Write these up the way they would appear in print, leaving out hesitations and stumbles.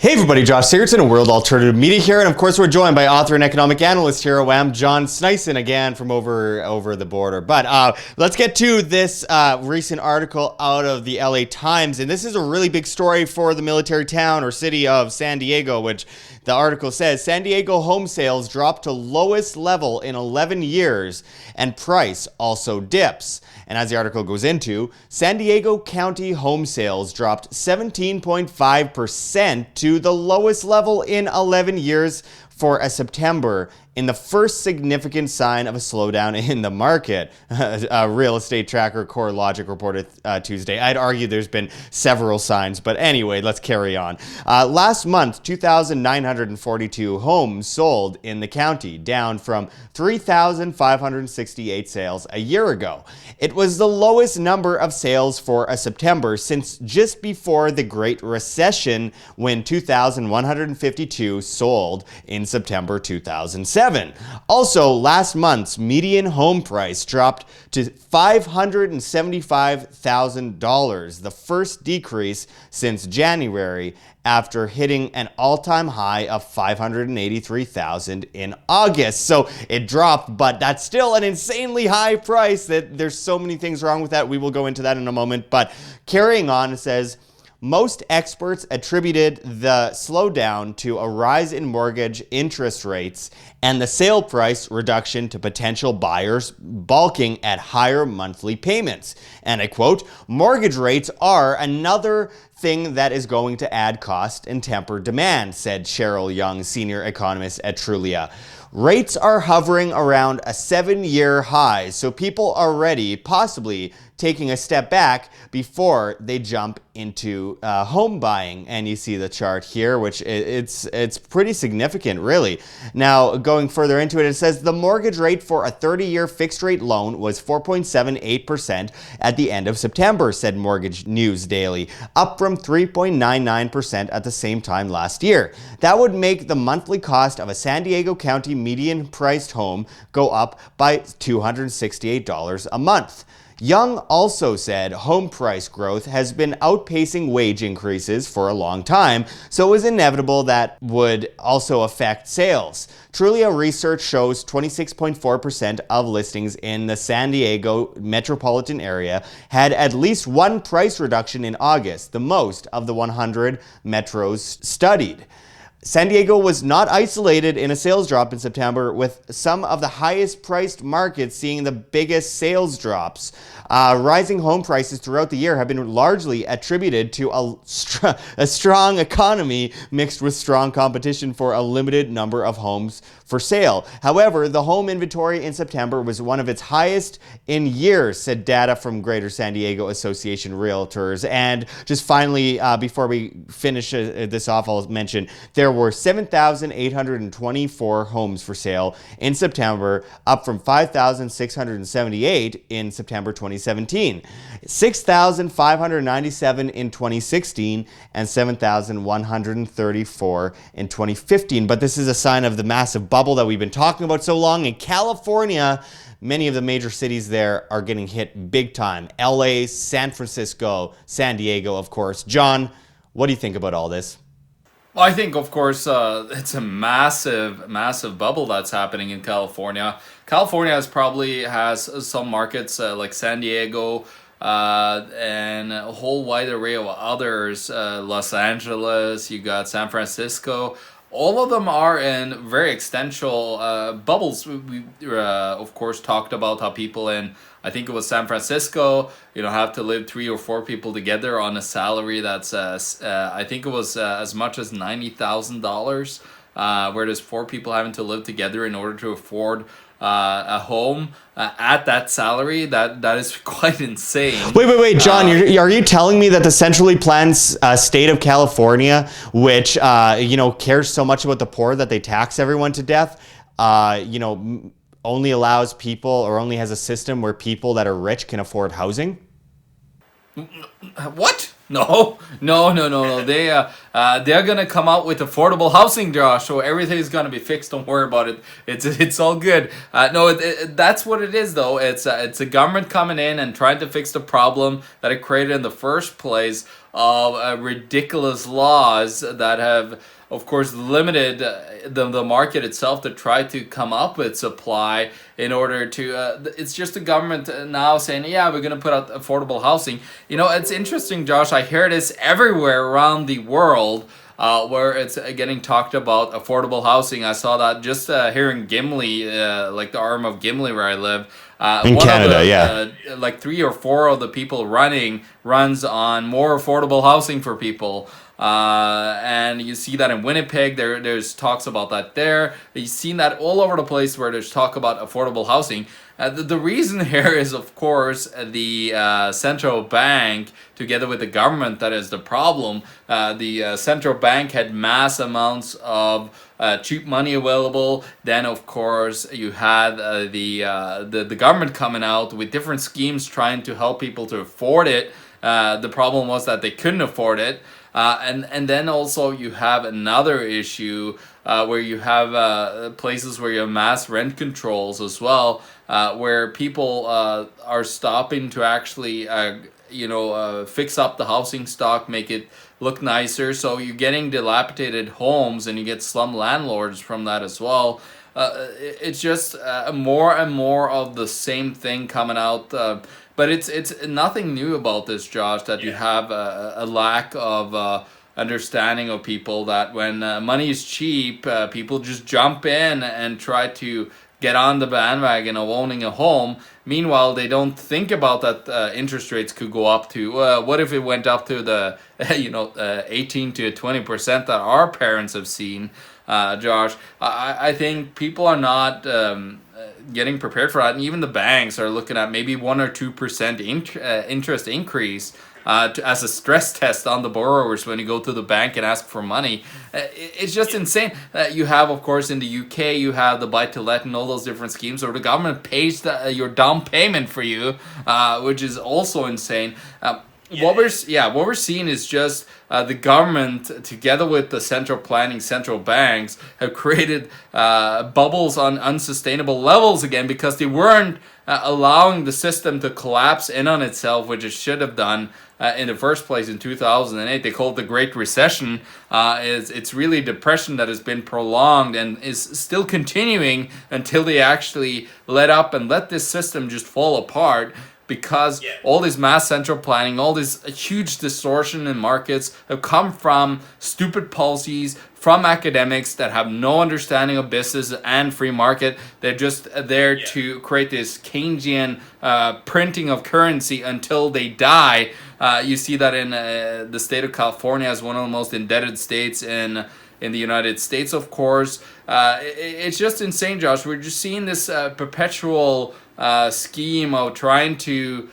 Hey everybody, Josh Sigurdson of World Alternative Media here, and of course we're joined by author and economic analyst here at WAM, John Sneisen, again from over the border. But let's get to this recent article out of the LA Times, and this is a really big story for the military town or city of San Diego, which the article says, San Diego home sales dropped to lowest level in 11 years, and price also dips. And as the article goes into, San Diego County home sales dropped 17.5% to the lowest level in 11 years for a September, in the first significant sign of a slowdown in the market. Real estate tracker CoreLogic reported Tuesday. I'd argue there's been several signs, but anyway, let's carry on. Last month, 2,942 homes sold in the county, down from 3,568 sales a year ago. It was the lowest number of sales for a September since just before the Great Recession, when 2,152 sold in September 2007. Also, last month's median home price dropped to $575,000, the first decrease since January, after hitting an all-time high of $583,000 in August. So it dropped, but that's still an insanely high price. That there's so many things wrong with that. We will go into that in a moment. But carrying on, it says, most experts attributed the slowdown to a rise in mortgage interest rates and the sale price reduction to potential buyers balking at higher monthly payments. And I quote, mortgage rates are another thing that is going to add cost and temper demand, said Cheryl Young, senior economist at Trulia. Rates are hovering around a 7-year high, so people are already possibly taking a step back before they jump into home buying. And you see the chart here, which it's pretty significant, really. Now, going further into it, it says the mortgage rate for a 30-year fixed rate loan was 4.78% at the end of September, said Mortgage News Daily, up from 3.99% at the same time last year. That would make the monthly cost of a San Diego County median priced home go up by $268 a month. Young also said home price growth has been outpacing wage increases for a long time, so it was inevitable that would also affect sales. Trulia research shows 26.4% of listings in the San Diego metropolitan area had at least one price reduction in August, the most of the 100 metros studied. San Diego was not isolated in a sales drop in September, with some of the highest priced markets seeing the biggest sales drops. Rising home prices throughout the year have been largely attributed to a strong economy mixed with strong competition for a limited number of homes for sale. However, the home inventory in September was one of its highest in years, said data from Greater San Diego Association Realtors. And just finally, before we finish this off, I'll mention there were 7,824 homes for sale in September, up from 5,678 in September 2017, 6,597 in 2016, and 7,134 in 2015. But this is a sign of the massive bubble that we've been talking about so long. In California, many of the major cities there are getting hit big time. LA, San Francisco, San Diego, of course. John, what do you think about all this? Well, I think, of course, it's a massive bubble that's happening in California. California has some markets like San Diego and a whole wide array of others. Los Angeles, you got San Francisco. All of them are in very existential bubbles. We of course, talked about how people in, I think it was San Francisco, have to live 3 or 4 people together on a salary that's, I think it was as much as $90,000, where there's 4 people having to live together in order to afford a home at that salary. That is quite insane. Wait, John, are you telling me that the centrally planned state of California, which cares so much about the poor that they tax everyone to death, only allows people, or only has a system where people that are rich can afford housing? What? No. They they're gonna come out with affordable housing, Josh. So everything's gonna be fixed. Don't worry about it. It's all good. No, that's what it is though. It's a government coming in and trying to fix the problem that it created in the first place of ridiculous laws that have, of course, limited the market itself to try to come up with supply in order to it's just the government now saying, yeah, we're going to put out affordable housing. It's interesting, Josh. I hear this everywhere around the world, where it's getting talked about affordable housing. I saw that just here in Gimli, like the arm of Gimli where I live. In Canada, like 3 or 4 of the people runs on more affordable housing for people. And you see that in Winnipeg. There's talks about that there. You've seen that all over the place where there's talk about affordable housing. The reason here is, of course, the central bank, together with the government, that is the problem. The central bank had mass amounts of cheap money available. Then, of course, you had the government coming out with different schemes trying to help people to afford it. The problem was that they couldn't afford it. And then also you have another issue where you have places where you have mass rent controls as well, where people are stopping to actually fix up the housing stock, make it look nicer. So you're getting dilapidated homes, and you get slum landlords from that as well. It's just more and more of the same thing coming out. But it's nothing new about this, Josh, that you have a lack of understanding of people, that when money is cheap, people just jump in and try to get on the bandwagon of owning a home. Meanwhile, they don't think about that interest rates could go up to, what if it went up to the 18 to 20% that our parents have seen, Josh. I think people are not getting prepared for that, and even the banks are looking at maybe 1 or 2% interest increase as a stress test on the borrowers when you go to the bank and ask for money. It's just insane. You have, of course, in the UK, you have the buy-to-let and all those different schemes where the government pays your down payment for you, which is also insane. What we're seeing is just the government, together with the central planning, central banks, have created bubbles on unsustainable levels again, because they weren't allowing the system to collapse in on itself, which it should have done in the first place in 2008. They call it the Great Recession. It's really depression that has been prolonged and is still continuing until they actually let up and let this system just fall apart. Because all this mass central planning, all this huge distortion in markets have come from stupid policies, from academics that have no understanding of business and free market. They're just there to create this Keynesian printing of currency until they die. You see that in the state of California as one of the most indebted states in the United States, of course. It's just insane, Josh. We're just seeing this perpetual scheme of trying to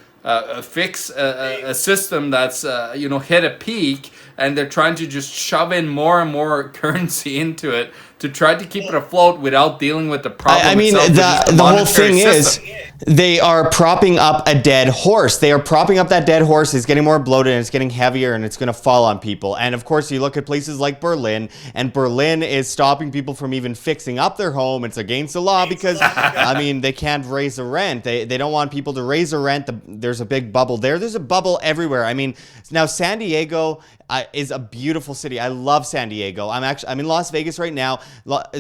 fix a system that's hit a peak, and they're trying to just shove in more and more currency into it to try to keep it afloat without dealing with the problem. I mean, itself, the whole thing system. is they are propping up a dead horse. They are propping up that dead horse. It's getting more bloated, and it's getting heavier, and it's going to fall on people. And of course, you look at places like Berlin, and Berlin is stopping people from even fixing up their home. It's against the law because, I mean, they can't raise the rent. They don't want people to raise the rent. There's a big bubble there. There's a bubble everywhere. I mean, now San Diego is a beautiful city. I love San Diego. I'm in Las Vegas right now.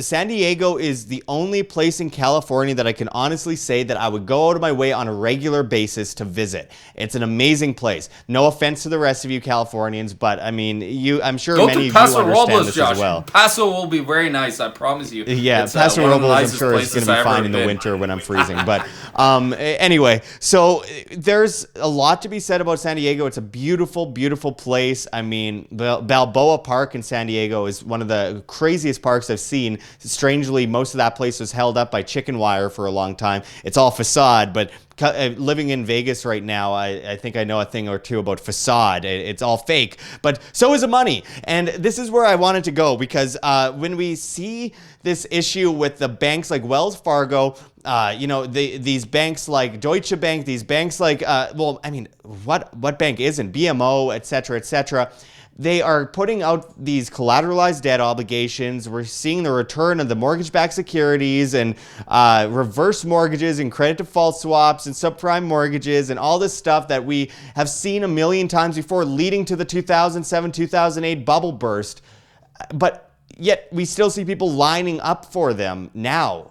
San Diego is the only place in California that I can honestly say that I would go out of my way on a regular basis to visit. It's an amazing place. No offense to the rest of you Californians, but I mean, I'm sure many of you understand this as well. Paso will be very nice, I promise you. Yeah, Paso Robles, I'm sure is going to be fine in the winter when I'm freezing. But anyway, so there's a lot to be said about San Diego. It's a beautiful, beautiful place. I mean, Balboa Park in San Diego is one of the craziest parks I've seen. Strangely, most of that place was held up by chicken wire for a long time. It's all facade, but living in Vegas right now, I think I know a thing or two about facade. It's all fake, but so is the money. And this is where I wanted to go, because when we see this issue with the banks like Wells Fargo, these banks like Deutsche Bank, these banks like, what bank isn't? BMO, et cetera, et cetera. they are putting out these collateralized debt obligations. We're seeing the return of the mortgage-backed securities and reverse mortgages and credit default swaps and subprime mortgages and all this stuff that we have seen a million times before, leading to the 2007-2008 bubble burst. But yet we still see people lining up for them now.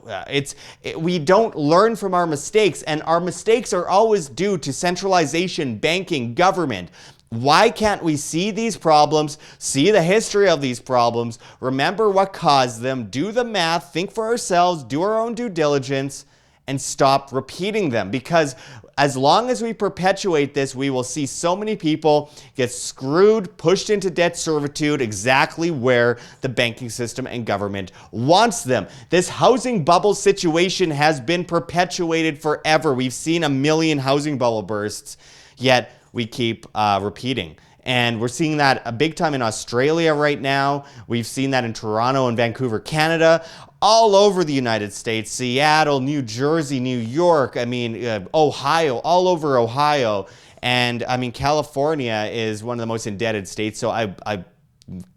We don't learn from our mistakes, and our mistakes are always due to centralization, banking, government. Why can't we see these problems, see the history of these problems, remember what caused them, do the math, think for ourselves, do our own due diligence, and stop repeating them? Because as long as we perpetuate this, we will see so many people get screwed, pushed into debt servitude, exactly where the banking system and government wants them. This housing bubble situation has been perpetuated forever. We've seen a million housing bubble bursts, yet we keep repeating. And we're seeing that a big time in Australia right now. We've seen that in Toronto and Vancouver, Canada, all over the United States, Seattle, New Jersey, New York, Ohio, all over Ohio. And I mean, California is one of the most indebted states. So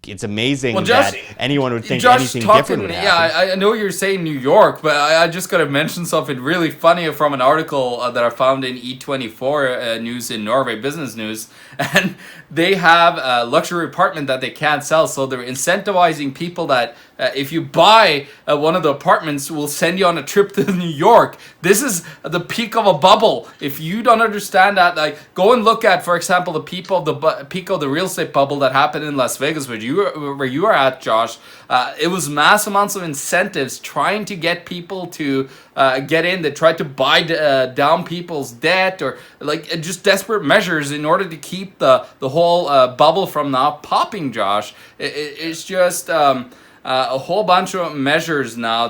it's amazing that anyone would think anything different would happen. Yeah, I know you're saying New York, but I just got to mention something really funny from an article that I found in E24 News in Norway, Business News. And they have a luxury apartment that they can't sell, so they're incentivizing people that if you buy one of the apartments, we'll send you on a trip to New York. This is the peak of a bubble. If you don't understand that, like, go and look at, for example, the peak of the real estate bubble that happened in Las Vegas, where you are at, Josh. It was mass amounts of incentives trying to get people to get in. They tried to buy down people's debt, or just desperate measures in order to keep the whole bubble from now popping, Josh. It's just a whole bunch of measures now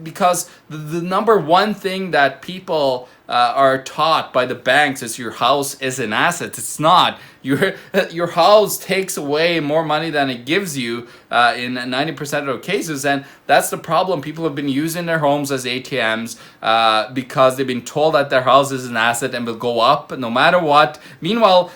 because the number one thing that people are taught by the banks is your house is an asset. It's not. Your house takes away more money than it gives you in 90% of cases, and that's the problem. People have been using their homes as ATMs because they've been told that their house is an asset and will go up no matter what. Meanwhile,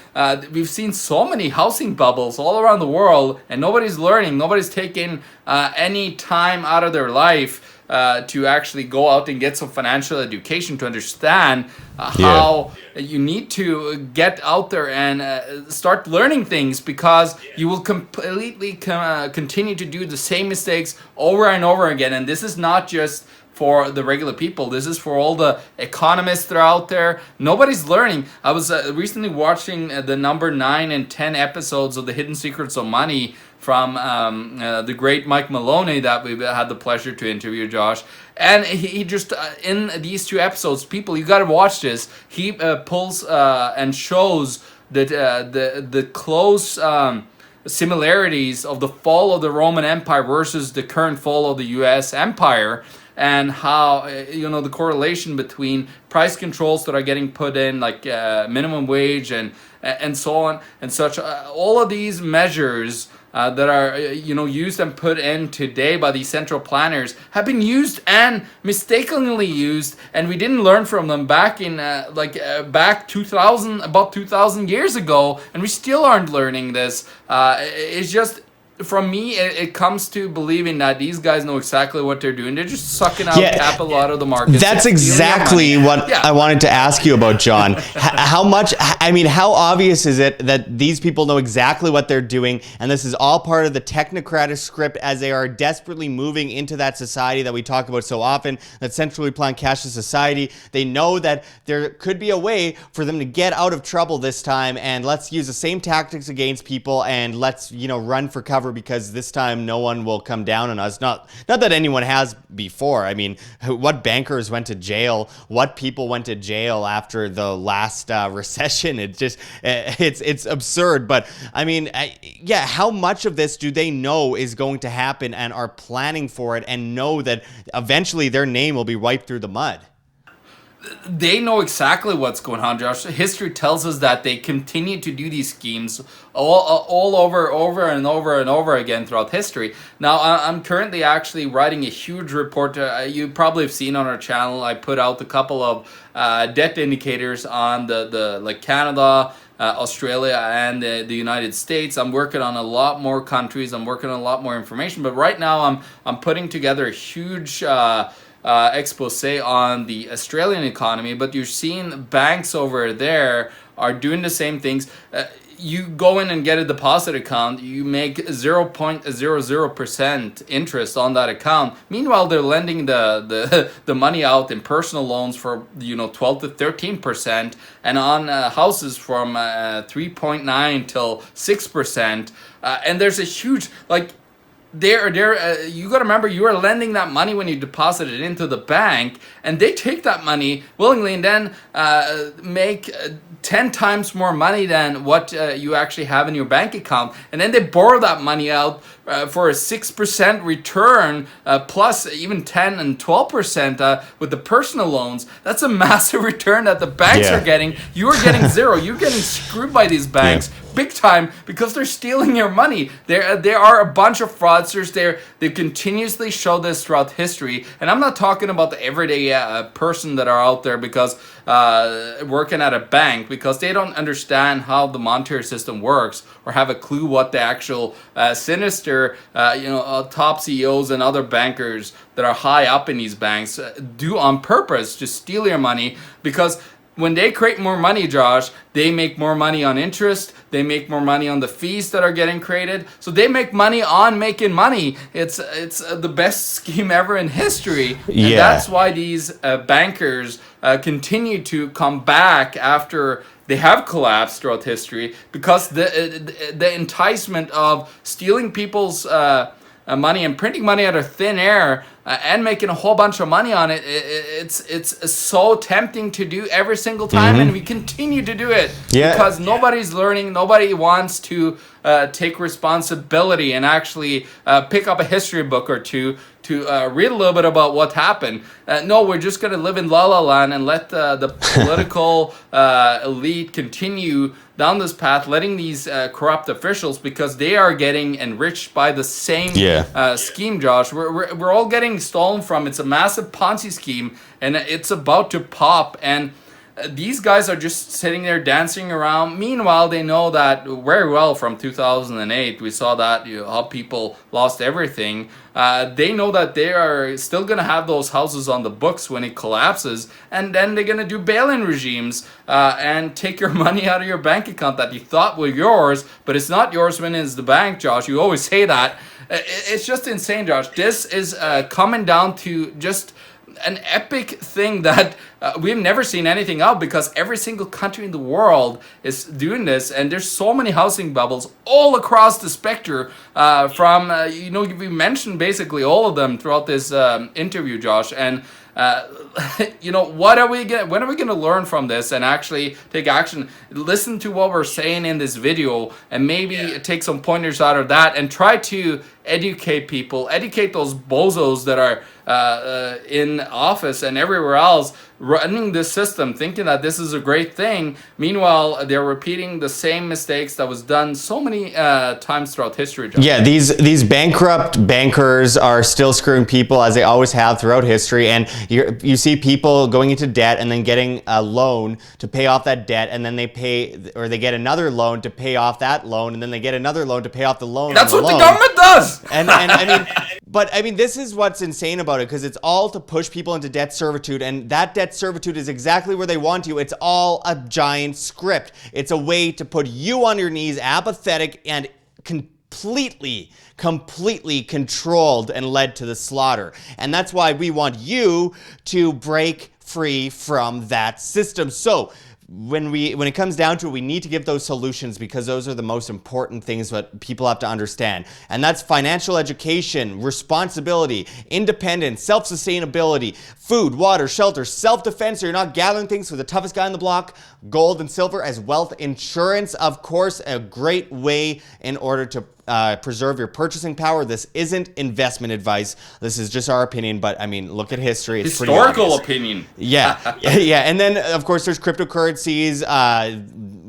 we've seen so many housing bubbles all around the world, and nobody's learning. Nobody's taking any time out of their life to actually go out and get some financial education to understand how you need to get out there and start learning things, because you will completely continue to do the same mistakes over and over again. And this is not just for the regular people. This is for all the economists that are out there. Nobody's learning. I was recently watching the number 9 and 10 episodes of The Hidden Secrets of Money from the great Mike Maloney that we had the pleasure to interview, Josh. And he just, in these 2 episodes, people, you got to watch this. He pulls and shows that the close similarities of the fall of the Roman Empire versus the current fall of the U.S. Empire, and how the correlation between price controls that are getting put in, like minimum wage and so on and such. All of these measures that are used and put in today by these central planners have been used and mistakenly used, and we didn't learn from them back in back 2000, about 2,000 years ago, and we still aren't learning this. It's just, from me, it comes to believing that these guys know exactly what they're doing. They're just sucking out capital out of the market. That's exactly what I wanted to ask you about, John. How obvious is it that these people know exactly what they're doing, and this is all part of the technocratic script as they are desperately moving into that society that we talk about so often, that centrally planned cashless society? They know that there could be a way for them to get out of trouble this time, and let's use the same tactics against people, and let's run for cover, because this time no one will come down on us. Not that anyone has before. I mean, what bankers went to jail? What people went to jail after the last recession? It's absurd. But I mean, how much of this do they know is going to happen and are planning for it, and know that eventually their name will be wiped through the mud? They know exactly what's going on, Josh. History tells us that they continue to do these schemes all over and over again throughout history. Now, I'm currently actually writing a huge report. You probably have seen on our channel, I put out a couple of debt indicators on the Canada, Australia and the United States. I'm working on a lot more countries. I'm working on a lot more information. But right now, I'm putting together a huge expose on the Australian economy. But you're seeing banks over there are doing the same things. You go in and get a deposit account, you make 0.00% interest on that account. Meanwhile, they're lending the money out in personal loans for 12 to 13%, and on houses from 3.9 till 6%. And there's a huge you got to remember, you are lending that money when you deposit it into the bank, and they take that money willingly and then make 10 times more money than what you actually have in your bank account, and then they borrow that money out for a 6% return, plus even 10 and 12% with the personal loans. That's a massive return that the banks are getting. You are getting zero. You're getting screwed by these banks. Big time, because they're stealing your money. There are a bunch of fraudsters there. They continuously show this throughout history, and I'm not talking about the everyday person that are out there because working at a bank, because they don't understand how the monetary system works or have a clue what the actual sinister top CEOs and other bankers that are high up in these banks do on purpose to steal your money. Because when they create more money, Josh, they make more money on interest. They make more money on the fees that are getting created. So they make money on making money. It's the best scheme ever in history. And that's why these bankers continue to come back after they have collapsed throughout history, because the enticement of stealing people's money and printing money out of thin air and making a whole bunch of money on it, it's so tempting to do every single time, and we continue to do it because nobody's learning. Nobody wants to take responsibility and actually pick up a history book or two to read a little bit about what happened. No, we're just going to live in La La Land and let the political elite continue down this path, letting these corrupt officials, because they are getting enriched by the same scheme, Josh. We're all getting stolen from. It's a massive Ponzi scheme, and it's about to pop. And these guys are just sitting there dancing around. Meanwhile, they know that very well from 2008. We saw that how people lost everything. They know that they are still going to have those houses on the books when it collapses, and then they're going to do bail-in regimes and take your money out of your bank account that you thought were yours, but it's not yours when it's the bank, Josh. You always say that. It's just insane, Josh. This is coming down to just an epic thing that we've never seen anything of, because every single country in the world is doing this, and there's so many housing bubbles all across the spectrum from we mentioned basically all of them throughout this interview, Josh. And when are we gonna learn from this and actually take action? Listen to what we're saying in this video and maybe take some pointers out of that and try to educate people, educate those bozos that are in office and everywhere else running this system, thinking that this is a great thing. Meanwhile, they're repeating the same mistakes that was done so many times throughout history, John. Yeah, these bankrupt bankers are still screwing people, as they always have throughout history. And you see people going into debt and then getting a loan to pay off that debt, and then they get another loan to pay off that loan, and then they get another loan to pay off the loan. That's what the government does. And I mean, this is what's insane about it, because it's all to push people into debt servitude, and that debt servitude is exactly where they want you. It's all a giant script. It's a way to put you on your knees, apathetic and completely controlled and led to the slaughter. And that's why we want you to break free from that system. So when it comes down to it, we need to give those solutions, because those are the most important things that people have to understand. And that's financial education, responsibility, independence, self-sustainability, food, water, shelter, self-defense, so you're not gathering things for the toughest guy on the block, gold and silver as wealth, insurance, of course, a great way in order to preserve your purchasing power. This isn't investment advice. This is just our opinion, but I mean, look at history. It's historical opinion. Yeah. And then, of course, there's cryptocurrencies,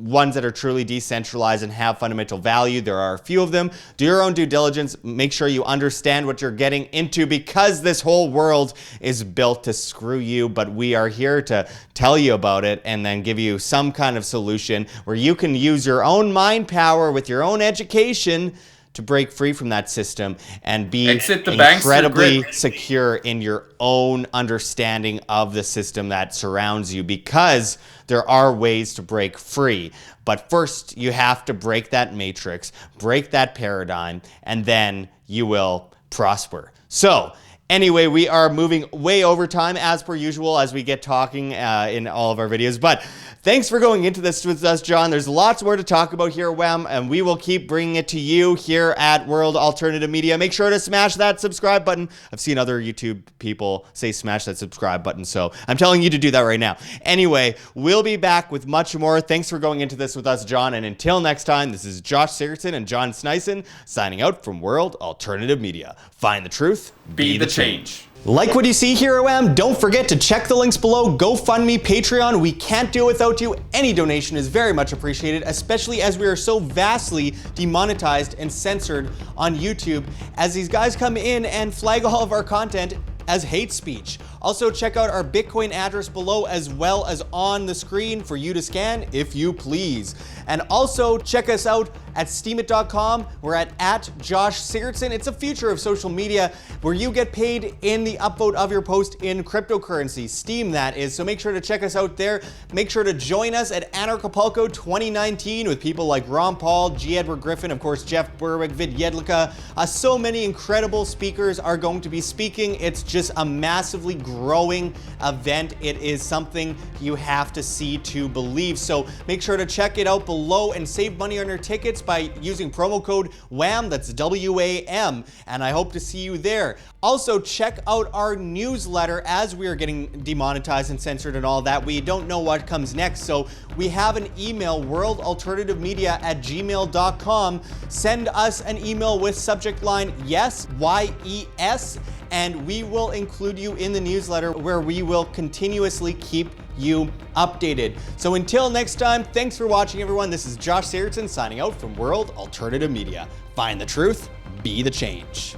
ones that are truly decentralized and have fundamental value. There are a few of them. Do your own due diligence. Make sure you understand what you're getting into, because this whole world is built to screw you, but we are here to tell you about it and then give you some kind of solution where you can use your own mind power with your own education to break free from that system and be incredibly secure in your own understanding of the system that surrounds you, because there are ways to break free. But first, you have to break that matrix, break that paradigm, and then you will prosper. So, anyway, we are moving way over time as per usual as we get talking in all of our videos. But thanks for going into this with us, John. There's lots more to talk about here at WHAM, and we will keep bringing it to you here at World Alternative Media. Make sure to smash that subscribe button. I've seen other YouTube people say smash that subscribe button, so I'm telling you to do that right now. Anyway, we'll be back with much more. Thanks for going into this with us, John. And until next time, this is Josh Sigurdson and John Sneisen signing out from World Alternative Media. Find the truth, be the change. Like what you see here at WHAM? Don't forget to check the links below. GoFundMe, Patreon. We can't do it without you. Any donation is very much appreciated, especially as we are so vastly demonetized and censored on YouTube, as these guys come in and flag all of our content as hate speech. Also, check out our Bitcoin address below, as well as on the screen for you to scan if you please. And also check us out at steemit.com. We're at Josh Sigurdson. It's a future of social media where you get paid in the upvote of your post in cryptocurrency, Steem that is. So make sure to check us out there. Make sure to join us at Anarchapulco 2019 with people like Ron Paul, G. Edward Griffin, of course, Jeff Berwick, Vid Jedlicka. So many incredible speakers are going to be speaking. It's just a massively growing event. It is something you have to see to believe. So make sure to check it out below and save money on your tickets by using promo code WHAM, that's WAM, and I hope to see you there. Also, check out our newsletter as we are getting demonetized and censored and all that. We don't know what comes next, so we have an email, worldalternativemedia@gmail.com. Send us an email with subject line YES, YES, and we will include you in the newsletter where we will continuously keep you updated. So until next time, thanks for watching, everyone. This is Josh Sigurdson signing out from World Alternative Media. Find the truth, be the change.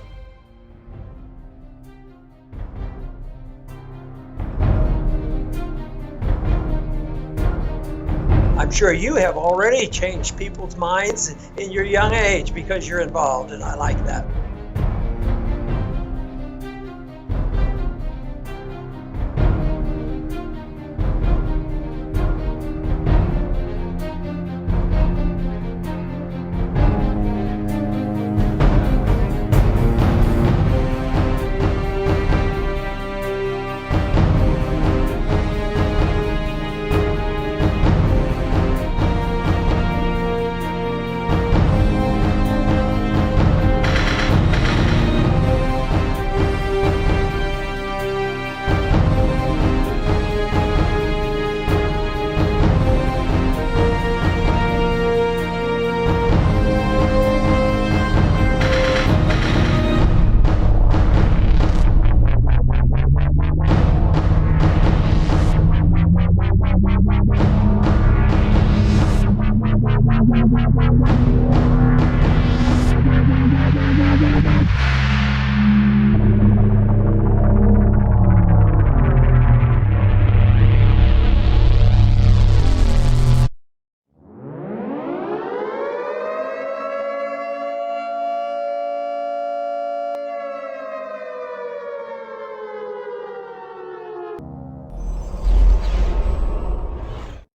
I'm sure you have already changed people's minds in your young age because you're involved, and I like that. Wow.